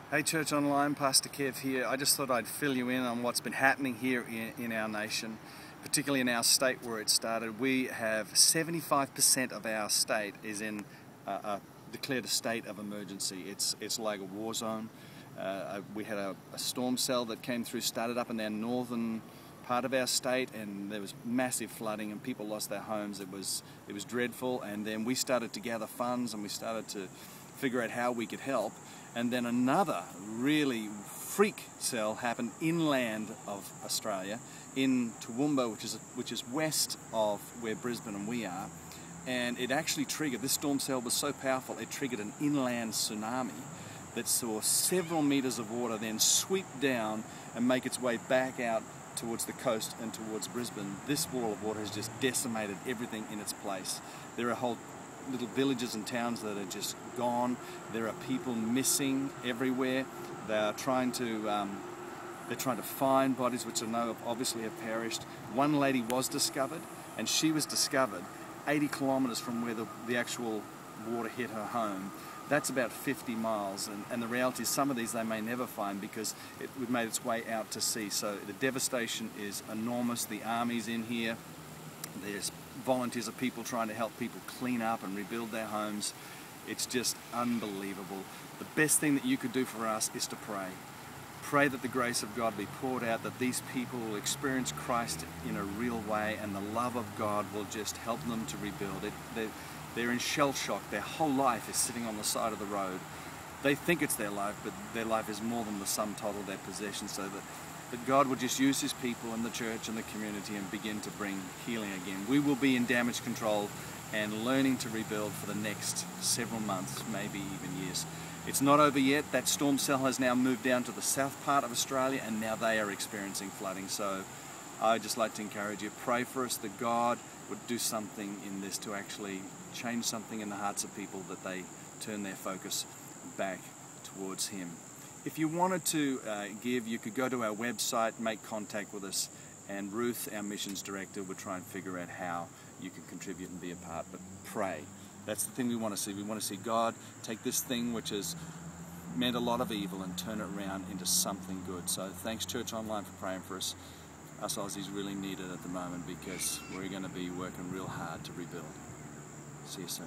Hey Church Online, Pastor Kev here. I just thought I'd fill you in on what's been happening here in our nation, particularly in our state where it started. We have 75% of our state is in declared a state of emergency. It's like a war zone. We had a storm cell that came through, started up in our northern part of our state, and there was massive flooding and people lost their homes. It was dreadful, and then we started to gather funds and we started to figure out how we could help. And then another really freak cell happened inland of Australia, in Toowoomba, which is west of where Brisbane and we are. And it actually triggered, this storm cell was so powerful, it triggered an inland tsunami that saw several meters of water then sweep down and make its way back out towards the coast and towards Brisbane. This wall of water has just decimated everything in its place. There are whole little villages and towns that are just gone. There are people missing everywhere. They are trying to find bodies which I know obviously have perished. One lady was discovered, and she was discovered 80 kilometres from where the actual water hit her home. That's about 50 miles, and the reality is some of these they may never find because it made its way out to sea. So the devastation is enormous. The army's in here. There's volunteers of people trying to help people clean up and rebuild their homes. It's just unbelievable. The best thing that you could do for us is to pray. Pray that the grace of God be poured out, that these people will experience Christ in a real way, and the love of God will just help them to rebuild it. They're in shell shock. Their whole life is sitting on the side of the road. They think it's their life, but their life is more than the sum total of their possessions, so that God would just use His people and the church and the community and begin to bring healing again. We will be in damage control and learning to rebuild for the next several months, maybe even years. It's not over yet. That storm cell has now moved down to the south part of Australia, and now they are experiencing flooding. So I'd just like to encourage you, pray for us that God would do something in this to actually change something in the hearts of people, that they turn their focus back towards Him. If you wanted to give, you could go to our website, make contact with us, and Ruth, our missions director, would try and figure out how you can contribute and be a part. But pray. That's the thing we want to see. We want to see God take this thing which has meant a lot of evil and turn it around into something good. So thanks Church Online for praying for us. Us Aussies really need it at the moment because we're going to be working real hard to rebuild. See you soon.